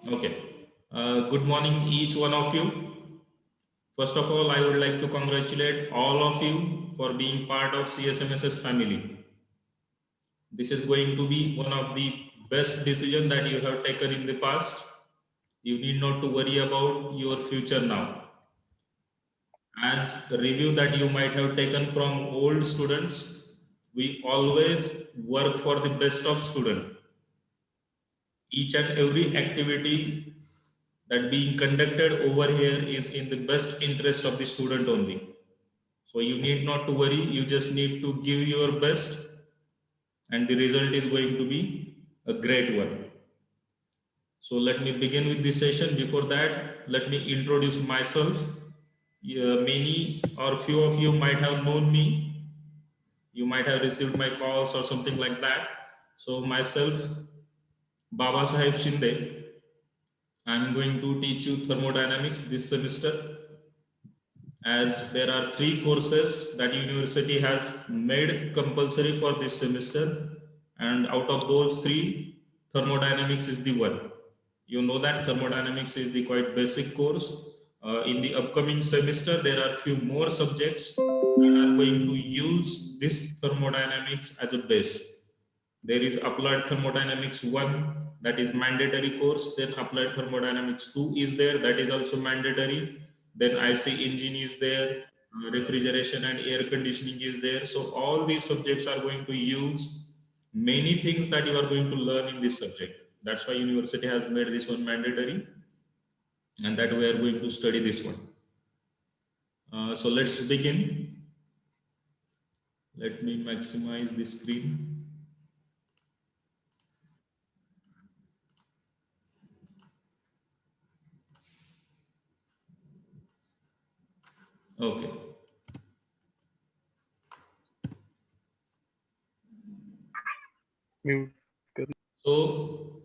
Okay. Good morning, each one of you. First of all, I would like to congratulate all of you for being part of CSMSS family. This is going to be one of the best decisions that you have taken in the past. You need not to worry about your future now. As the review that you might have taken from old students, we always work for the best of student. Each and every activity that being conducted over here is in the best interest of the student only. So you need not to worry, you just need to give your best and the result is going to be a great one. So let me begin with this session. Before that, let me introduce myself. Many or few of you might have known me. You might have received my calls or something like that. So myself, Baba Sahib Shinde, I'm going to teach you thermodynamics this semester, as there are three courses that university has made compulsory for this semester, and out of those three, thermodynamics is the one. You know that thermodynamics is the quite basic course. In the upcoming semester there are few more subjects that are going to use this thermodynamics as a base. There is applied thermodynamics 1, that is mandatory course. Then applied thermodynamics 2 is there, that is also mandatory. Then IC engine is there, refrigeration and air conditioning is there. So all these subjects are going to use many things that you are going to learn in this subject. That's why university has made this one mandatory, and that we are going to study this one. So let's begin. Let me maximize the screen. Okay. Mute. So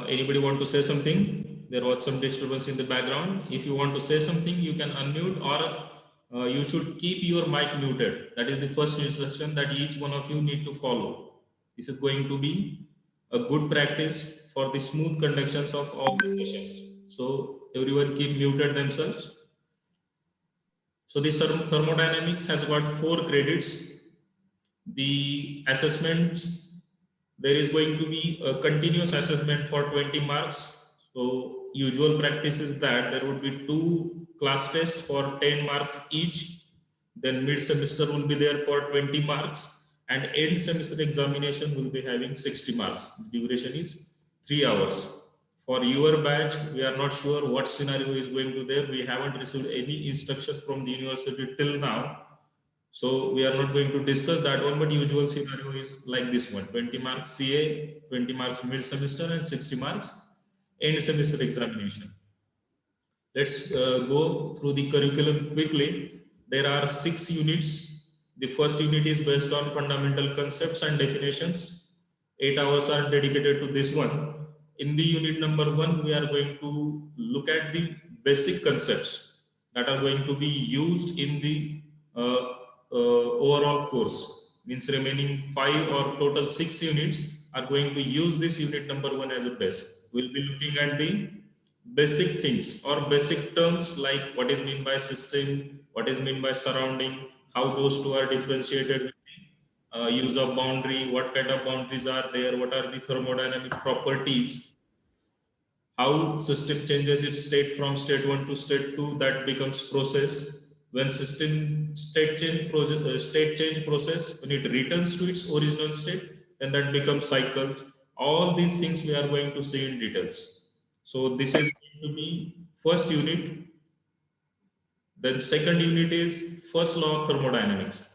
anybody want to say something? There was some disturbance in the background. If you want to say something, you can unmute, or you should keep your mic muted. That is the first instruction that each one of you need to follow. This is going to be a good practice for the smooth conductions of all the sessions. So everyone keep muted themselves. So this thermodynamics has got 4 credits. The assessment, there is going to be a continuous assessment for 20 marks. So usual practice is that there would be 2 class tests for 10 marks each. Then mid semester will be there for 20 marks, and end semester examination will be having 60 marks. Duration is 3 hours. For your batch, we are not sure what scenario is going to there. We haven't received any instruction from the university till now, so we are not going to discuss that one, but usual scenario is like this one: 20 marks CA, 20 marks mid semester, and 60 marks end semester examination. Let's go through the curriculum quickly. There are 6 units. The first unit is based on fundamental concepts and definitions. 8 hours are dedicated to this one. In the unit number 1, we are going to look at the basic concepts that are going to be used in the overall course. Means remaining 5 or total 6 units are going to use this unit number 1 as a base. We'll be looking at the basic things or basic terms, like what is meant by system, what is meant by surrounding, how those two are differentiated with the use of boundary, what kind of boundaries are there, what are the thermodynamic properties, how system changes its state from state 1 to state 2, that becomes process. When system state change process, when it returns to its original state, then that becomes cycles. All these things we are going to see in details. So this is going to be first unit. Then second unit is first law of thermodynamics.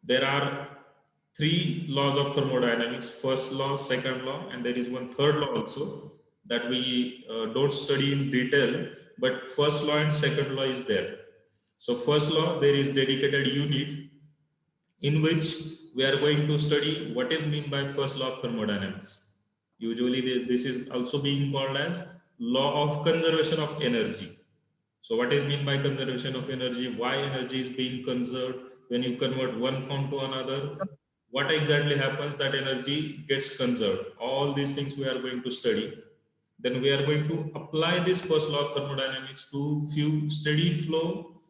There are 3 laws of thermodynamics: first law, second law, and there is one third law also that we don't study in detail, but first law and second law is there. So first law, there is dedicated unit in which we are going to study what is meant by first law of thermodynamics. Usually this is also being called as law of conservation of energy. So what is meant by conservation of energy? Why energy is being conserved when you convert one form to another? what exactly happens that energy gets conserved. All these things we are going to study. Then we are going to apply this first law of thermodynamics to few steady flow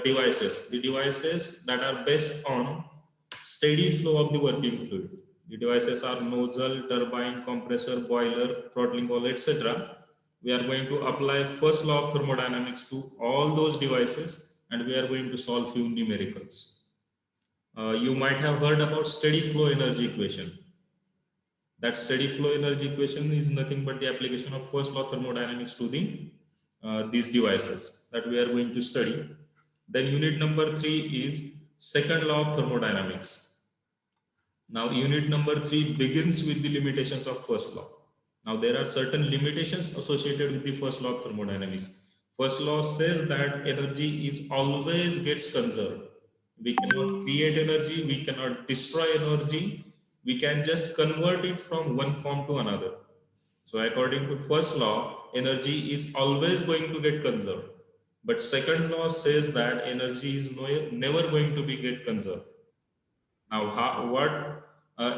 devices, the devices that are based on steady flow of the working fluid. The devices are nozzle, turbine, compressor, boiler, throttling valve, etc. We are going to apply first law of thermodynamics to all those devices, and we are going to solve few numericals. You might have heard about steady flow energy equation. That steady flow energy equation is nothing but the application of first law thermodynamics to these devices that we are going to study. Then unit number 3 is second law of thermodynamics. Now unit number 3 begins with the limitations of first law. Now there are certain limitations associated with the first law of thermodynamics. First law says that energy is always gets conserved. We cannot create energy, we cannot destroy energy, we can just convert it from one form to another. So according to first law, energy is always going to get conserved. But second law says that energy is never going to be get conserved. Now, what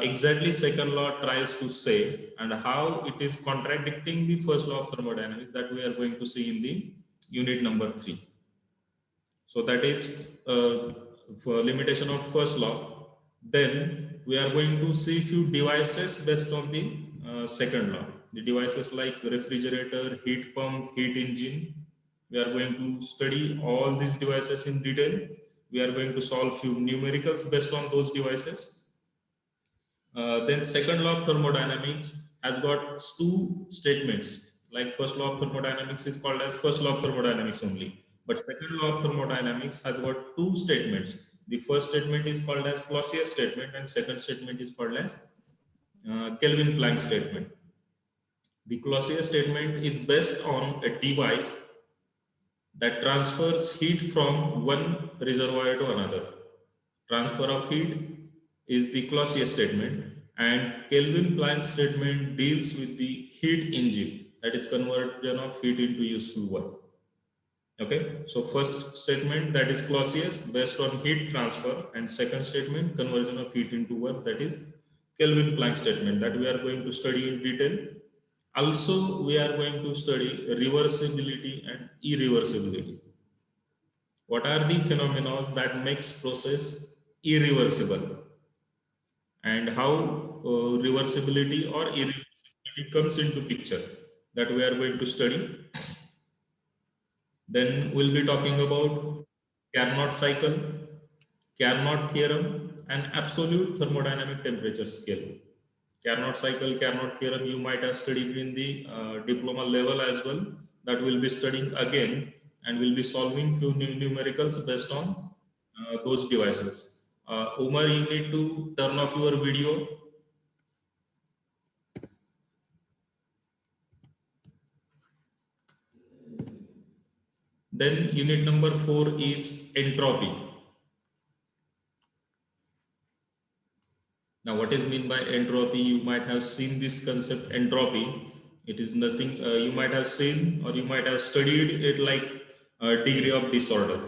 exactly second law tries to say and how it is contradicting the first law of thermodynamics, that we are going to see in the unit number 3. So that is for limitation of first law. Then we are going to see few devices based on the second law. The devices like refrigerator, heat pump, heat engine. We are going to study all these devices in detail. We are going to solve few numericals based on those devices. Then second law of thermodynamics has got two statements. Like first law of thermodynamics is called as first law of thermodynamics only. But second law of thermodynamics has got two statements. The first statement is called as Clausius statement, and second statement is called as Kelvin-Planck statement. The Clausius statement is based on a device that transfers heat from one reservoir to another. Transfer of heat is the Clausius statement, and Kelvin-Planck statement deals with the heat engine, that is conversion of heat into useful work. Okay, so first statement, that is Clausius, based on heat transfer, and second statement, conversion of heat into work, that is Kelvin-Planck statement, that we are going to study in detail. Also, we are going to study reversibility and irreversibility. What are the phenomena that makes process irreversible, and how reversibility or irreversibility comes into picture, that we are going to study. Then we'll be talking about Carnot cycle, Carnot theorem, and absolute thermodynamic temperature scale. Carnot cycle, Carnot theorem, you might have studied in the diploma level as well. That we'll be studying again, and we'll be solving few numericals based on those devices. Umar, you need to turn off your video. Then unit number 4 is entropy. Now, what is meant by entropy? You might have seen this concept entropy. It is nothing, you might have seen or you might have studied it like a degree of disorder,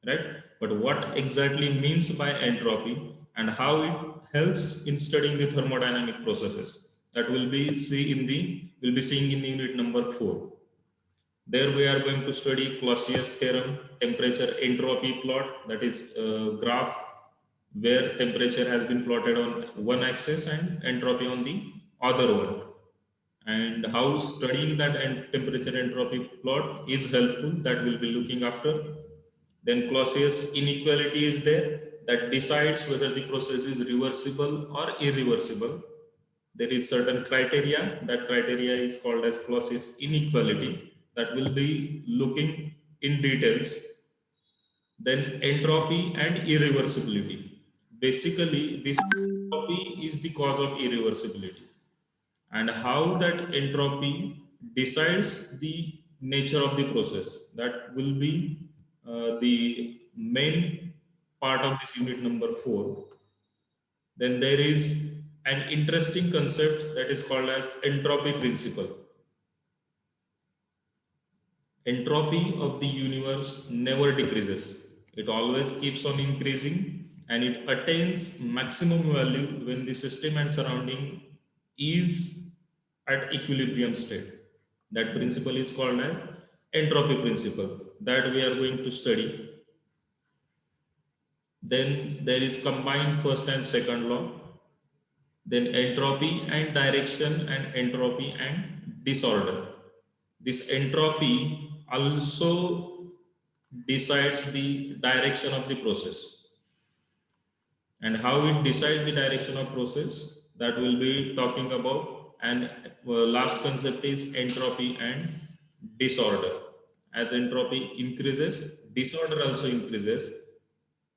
right? But what exactly means by entropy and how it helps in studying the thermodynamic processes, that will be we'll be seeing in unit number 4. There we are going to study Clausius theorem, temperature entropy plot, that is a graph where temperature has been plotted on one axis and entropy on the other one, and how studying that temperature entropy plot is helpful, that we'll be looking after. Then Clausius inequality is there, that decides whether the process is reversible or irreversible. There is certain criteria, that criteria is called as Clausius inequality, that will be looking in details. Then entropy and irreversibility. Basically, this entropy is the cause of irreversibility, and how that entropy decides the nature of the process, that will be the main part of this unit number 4. Then there is an interesting concept that is called as entropy principle. Entropy of the universe never decreases. It always keeps on increasing, and it attains maximum value when the system and surrounding is at equilibrium state. That principle is called as entropy principle that we are going to study. Then there is combined first and second law, then entropy and direction, and entropy and disorder. This entropy also decides the direction of the process, and how it decides the direction of process, that will be talking about. And last concept is entropy and disorder. As entropy increases, disorder also increases.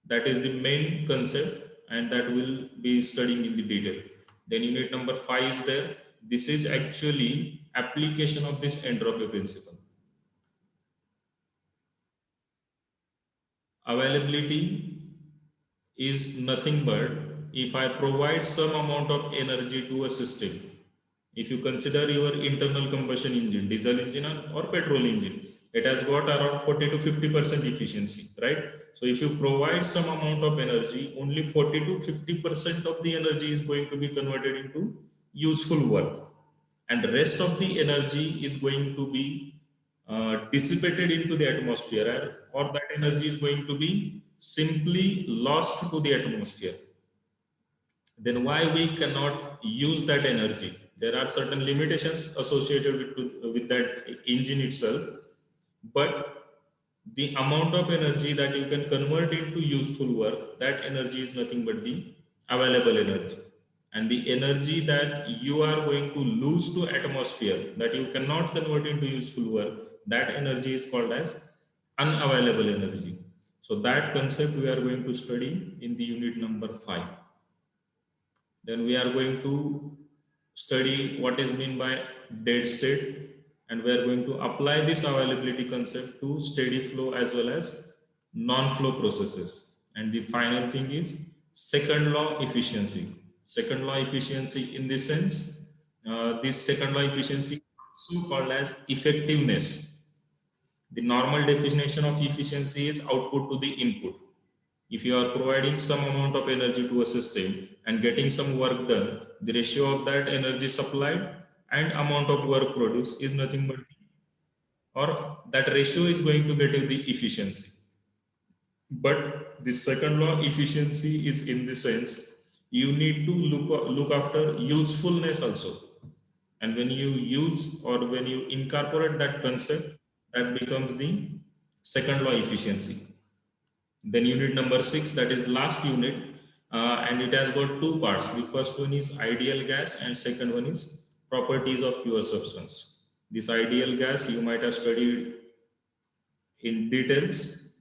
That is the main concept, and that will be studying in the detail. Then unit number 5 is there. This is actually application of this entropy principle. Availability is nothing but if I provide some amount of energy to a system. If you consider your internal combustion engine, diesel engine or petrol engine, it has got around 40 to 50% efficiency, right? So if you provide some amount of energy, only 40 to 50% of the energy is going to be converted into useful work, and the rest of the energy is going to be dissipated into the atmosphere, or that energy is going to be simply lost to the atmosphere. Then why we cannot use that energy? There are certain limitations associated with that engine itself, but the amount of energy that you can convert into useful work, that energy is nothing but the available energy. And the energy that you are going to lose to atmosphere, that you cannot convert into useful work, that energy is called as unavailable energy. So that concept we are going to study in the unit number 5. Then we are going to study what is meant by dead state, and we are going to apply this availability concept to steady flow as well as non-flow processes. And the final thing is second law efficiency. Second law efficiency in this sense, this second law efficiency also called as effectiveness. The normal definition of efficiency is output to the input. If you are providing some amount of energy to a system and getting some work done, the ratio of that energy supplied and amount of work produced is nothing but, or that ratio is going to get you the efficiency. But the second law efficiency is in the sense you need to look after usefulness also. And when you use or when you incorporate that concept, that becomes the second law efficiency. Then unit number 6, that is last unit, and it has got two parts. The first one is ideal gas and second one is properties of pure substance. This ideal gas you might have studied in details.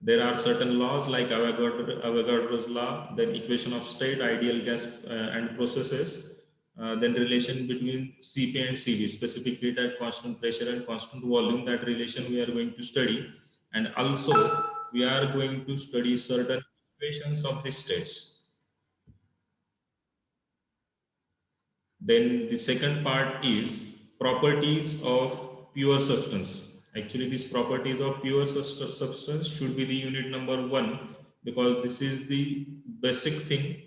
There are certain laws like Avogadro's law, then equation of state, ideal gas and processes, then relation between Cp and Cv, specific heat at constant pressure and constant volume. That relation we are going to study, and also we are going to study certain equations of the states. Then the second part is properties of pure substance. Actually, these properties of pure substance should be the unit number 1, because this is the basic thing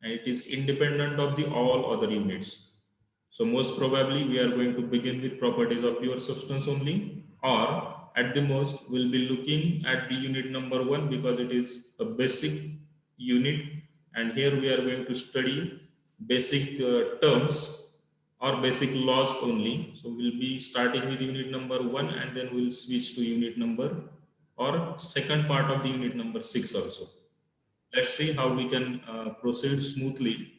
and it is independent of the all other units. So most probably we are going to begin with properties of pure substance only, or at the most we'll be looking at the unit number 1 because it is a basic unit, and here we are going to study basic terms or basic laws only. So we'll be starting with unit number 1 and then we'll switch to unit number or second part of the unit number 6 also. Let's see how we can proceed smoothly.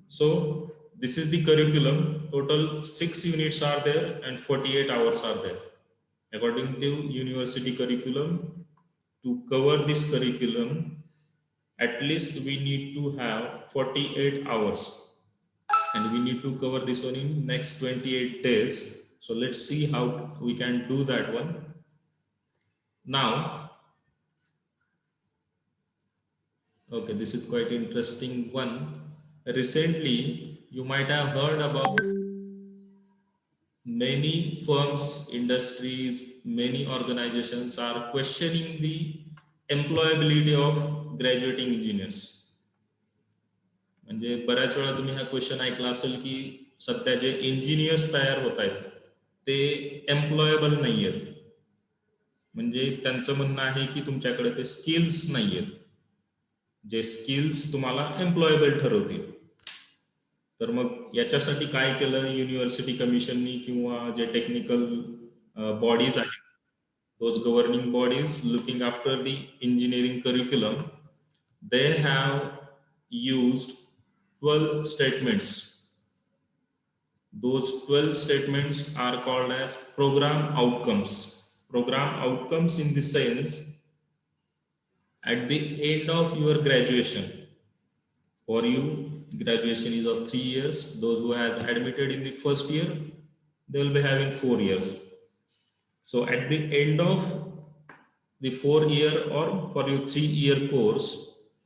So this is the curriculum. Total 6 units are there and 48 hours are there. According to university curriculum, to cover this curriculum, at least we need to have 48 hours. And we need to cover this one in next 28 days. So let's see how we can do that one. Now, okay, this is quite interesting one. Recently, you might have heard about many firms, industries, many organizations are questioning the employability of graduating engineers. म्हणजे बऱ्याच वेळा तुम्ही हा question ऐकला असेल की सध्या जे engineers तयार होत आहेत ते एम्प्लॉयबल नाही आहेत. म्हणजे त्यांचं म्हणणं आहे की तुमच्याकडे ते स्किल्स नाही आहेत जे स्किल्स तुम्हाला एम्प्लॉयबल ठरवतील. तर मग याच्यासाठी काय केलं युनिव्हर्सिटी कमिशननी किंवा जे टेक्निकल बॉडीज आहेत, those governing bodies looking after the engineering curriculum, they have used 12 statements. Those 12 statements are called as program outcomes. Program outcomes in the sense, at the end of your graduation, for you, graduation is of 3 years. Those who has admitted in the first year, they will be having 4 years. So at the end of the 4-year or for your 3-year course,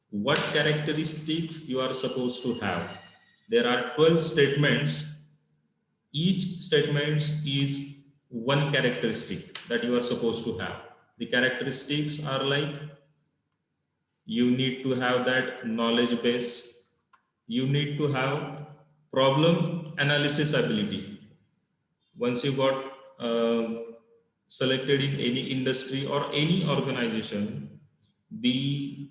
what characteristics you are supposed to have? There are 12 statements. Each statement is one characteristic that you are supposed to have. The characteristics are like, you need to have that knowledge base, you need to have problem analysis ability. Once you got selected in any industry or any organization, the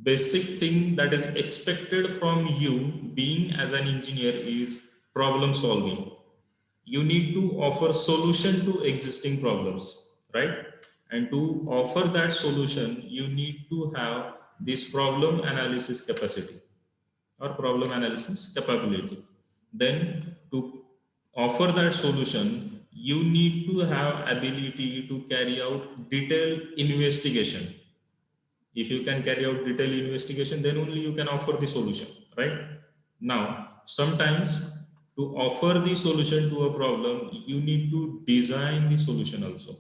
basic thing that is expected from you being as an engineer is problem solving. You need to offer solution to existing problems, right? And to offer that solution, you need to have this problem analysis capacity or problem analysis capability. Then to offer that solution, you need to have ability to carry out detailed investigation. If you can carry out detailed investigation, then only you can offer the solution, right? Now, sometimes to offer the solution to a problem, you need to design the solution also.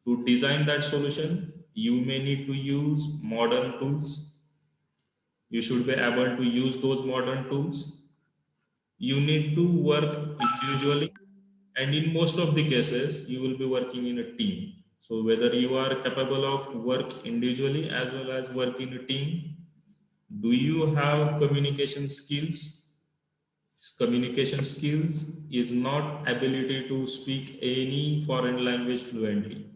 To design that solution, you may need to use modern tools. You should be able to use those modern tools. You need to work individually, and in most of the cases you will be working in a team. So whether you are capable of work individually as well as work in a team, do you have communication skills? Communication skills is not ability to speak any foreign language fluently.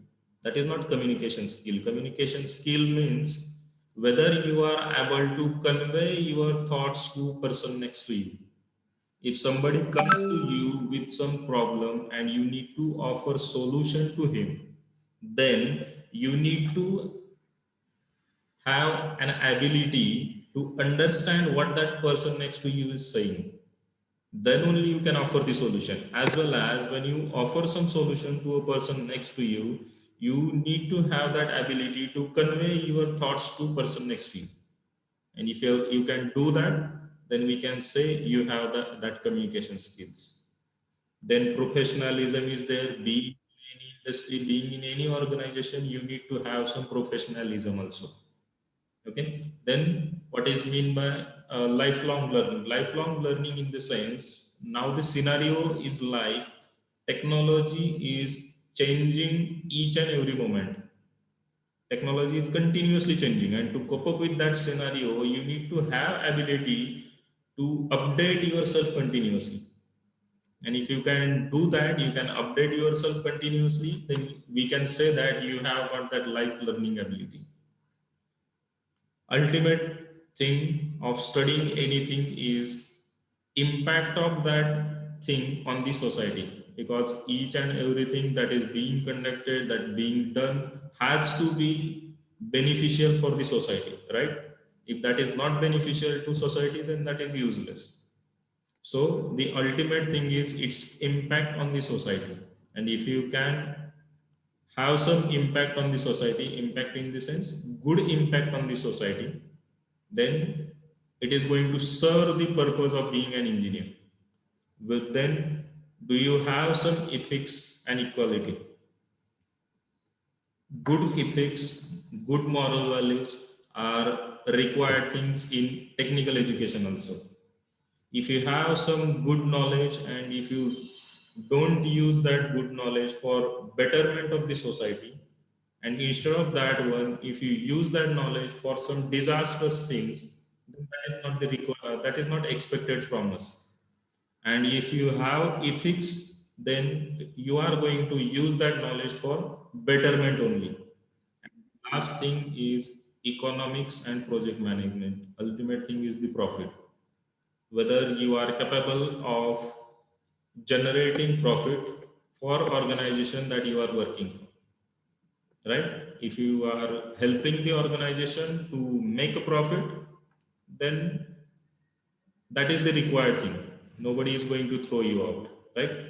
That is not communication skill. Communication skill means whether you are able to convey your thoughts to person next to you. If somebody comes to you with some problem and you need to offer solution to him, then you need to have an ability to understand what that person next to you is saying. Then only you can offer the solution. As well as when you offer some solution to a person next to you, you need to have that ability to convey your thoughts to person next to you. And if you can do that, then we can say you have that communication skills. Then professionalism is there. Being in any industry, being in any organization, you need to have some professionalism also. Okay. Then what is mean by lifelong learning? Lifelong learning in the sense, now the scenario is like technology is changing each and every moment. Technology is continuously changing, and to cope up with that scenario, you need to have ability to update yourself continuously. And if you can do that, you can update yourself continuously, then we can say that you have got that life learning ability. Ultimate thing of studying anything is impact of that thing on the society, because each and everything that is being conducted, that being done, has to be beneficial for the society, right? If that is not beneficial to society, then that is useless. So the ultimate thing is its impact on the society. And if you can have some impact on the society, impact in the sense, good impact on the society, then it is going to serve the purpose of being an engineer. But then, do you have some ethics and equality? Good ethics, good moral values are required things in technical education also. If you have some good knowledge and if you don't use that good knowledge for betterment of the society, And instead of that one, if you use that knowledge for some disastrous things, then that is not that is not expected from us. And if you have ethics, then you are going to use that knowledge for betterment only. Last thing is economics and project management. Ultimate thing is the profit. Whether you are capable of generating profit for organization that you are working for, right? If you are helping the organization to make a profit, then that is the required thing. Nobody is going to throw you out, right?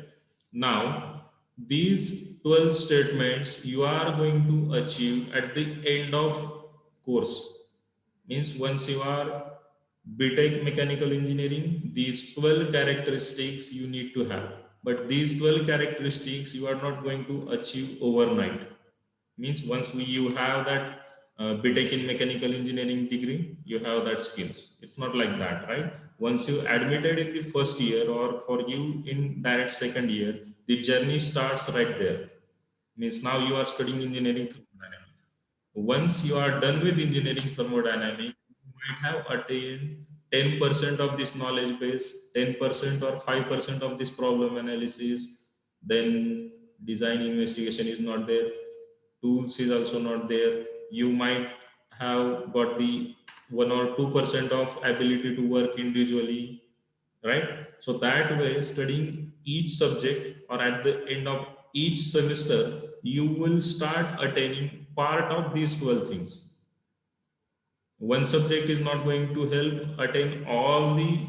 Now, these 12 statements you are going to achieve at the end of course. Means once you are BTech Mechanical Engineering, these 12 characteristics you need to have. But these 12 characteristics you are not going to achieve overnight. Means once you have that BTech in Mechanical Engineering degree, you have that skills. It's not like that, right? Once you admitted in the first year, or for you in direct second year, the journey starts right there. Means now you are studying engineering thermodynamics. Once you are done with engineering thermodynamics, you might have attained 10% of this knowledge base, 10% or 5% of this problem analysis. Then design investigation is not there, tools is also not there. You might have got the 1 or 2% of ability to work individually, right? So that way, studying each subject or at the end of each semester, you will start attaining part of these 12 things. One subject is not going to help attain all the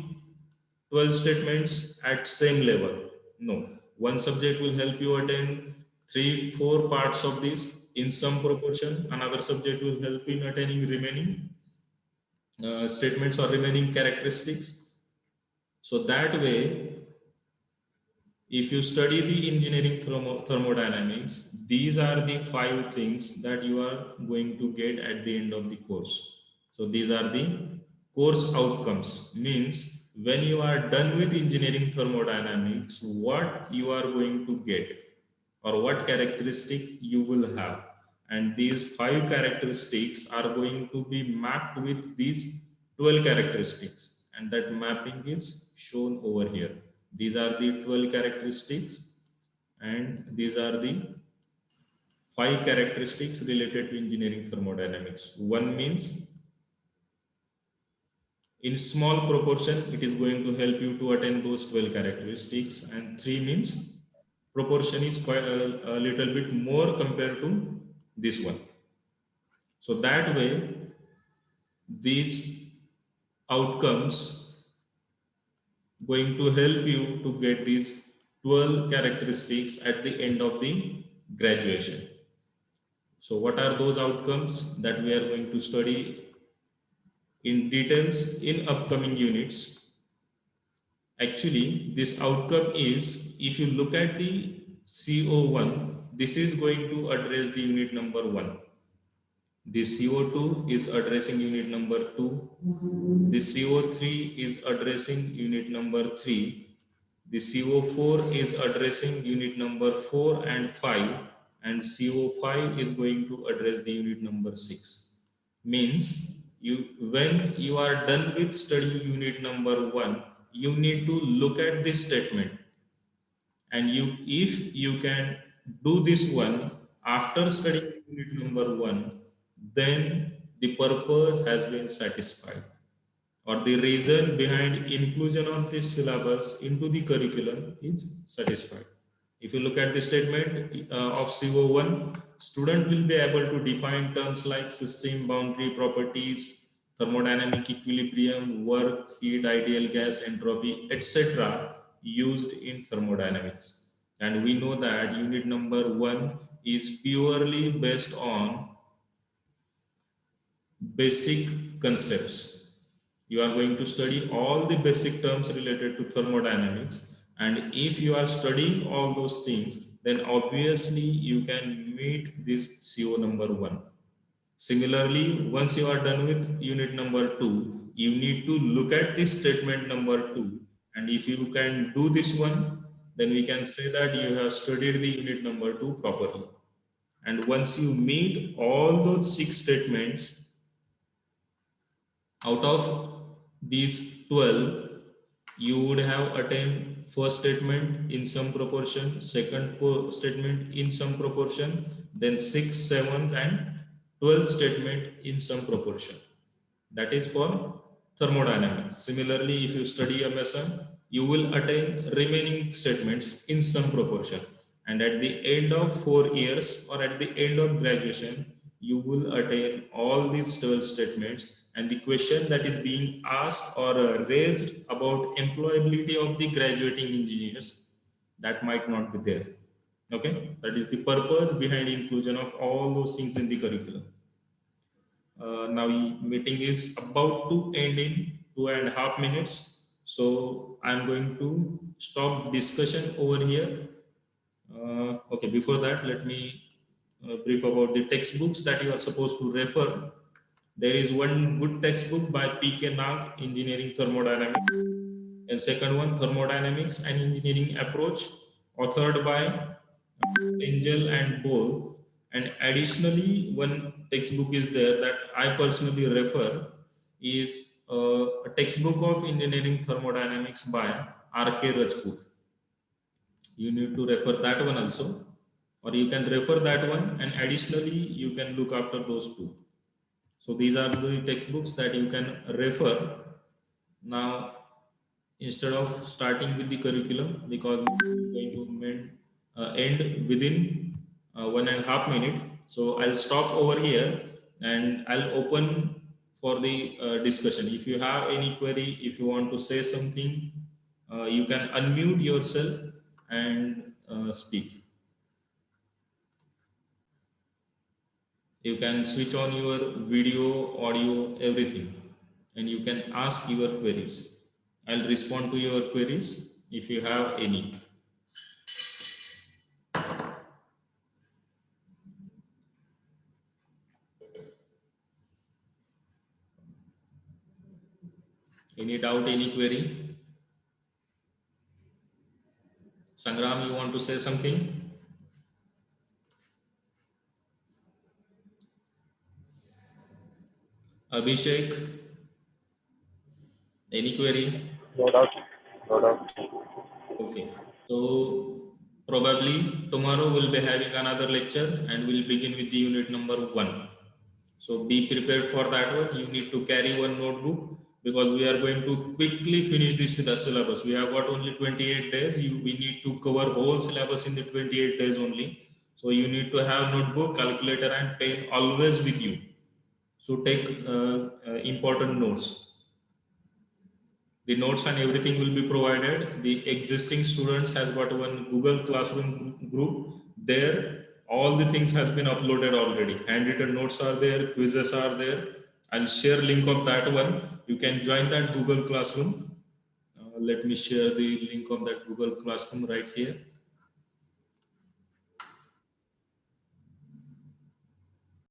12 statements at same level. No, one subject will help you attain 3-4 parts of this in some proportion. Another subject will help in attaining remaining statements or remaining characteristics. So that way, if you study the engineering thermodynamics, these are the 5 things that you are going to get at the end of the course. So these are the course outcomes. Means when you are done with engineering thermodynamics, what you are going to get or what characteristic you will have. And these 5 characteristics are going to be mapped with these 12 characteristics. And that mapping is shown over here. These are the 12 characteristics, and these are the 5 characteristics related to engineering thermodynamics. One means in small proportion, it is going to help you to attain those 12 characteristics, and 3 means proportion is quite a little bit more compared to this one. So that way, these outcomes going to help you to get these 12 characteristics at the end of the graduation. So what are those outcomes that we are going to study in details in upcoming units? Actually, this outcome is, if you look at the CO1, this is going to address the unit number 1. The CO2 is addressing unit number 2. The CO3 is addressing unit number 3. The CO4 is addressing unit number 4 and 5. And CO5 is going to address the unit number 6. Means when you are done with studying unit number 1, you need to look at this statement, and if you can do this one after studying unit number 1, then the purpose has been satisfied, or the reason behind inclusion of this syllabus into the curriculum is satisfied. If you look at the statement of CO1, student will be able to define terms like system boundary properties, thermodynamic equilibrium, work, heat, ideal gas, entropy, etc. used in thermodynamics. And we know that unit number 1 is purely based on basic concepts. You are going to study all the basic terms related to thermodynamics, and if you are studying all those things, then obviously you can meet this CO number 1. Similarly, once you are done with unit number 2, you need to look at this statement number 2, and if you can do this one, then we can say that you have studied the unit number 2 properly. And once you meet all those 6 statements, out of these 12, you would have attained first statement in some proportion, second statement in some proportion, then 6th, 7th, and 12th statement in some proportion. That is for thermodynamics. Similarly, if you study MSM, you will attain remaining statements in some proportion. And at the end of 4 years or at the end of graduation, you will attain all these 12 statements. And the question that is being asked or raised about employability of the graduating engineers, that might not be there. Okay, that is the purpose behind inclusion of all those things in the curriculum. Now meeting is about to end in 2.5 minutes, so I'm going to stop discussion over here. Okay, before that, let me brief about the textbooks that you are supposed to refer. There is one good textbook by P.K. Nag, Engineering Thermodynamics, and second one, Thermodynamics and Engineering Approach, authored by Angel and Bohr. And additionally, one textbook is there that I personally refer is a textbook of engineering thermodynamics by R.K. Rajput. You need to refer that one also, or you can refer that one, and additionally you can look after those two. So these are the textbooks that you can refer. Now, instead of starting with the curriculum, because we're going to end within 1.5 minutes, so I'll stop over here and I'll open for the discussion. If you have any query, if you want to say something, you can unmute yourself and speak. You can switch on your video, audio, everything, and you can ask your queries. I'll respond to your queries if you have any. Any doubt, any query? Sangram, you want to say something? Abhishek, any query? No doubt. No doubt. Okay. So probably tomorrow we'll be having another lecture and we'll begin with the unit number 1. So be prepared for that one. You need to carry one notebook because we are going to quickly finish this syllabus. We have got only 28 days. We need to cover whole syllabus in the 28 days only. So you need to have notebook, calculator and pen always with you. So take important notes. The notes and everything will be provided. The existing students has got one Google Classroom group. There, all the things has been uploaded already. Handwritten notes are there, quizzes are there. I'll share link of that one. You can join that Google Classroom. Let me share the link of that Google Classroom right here.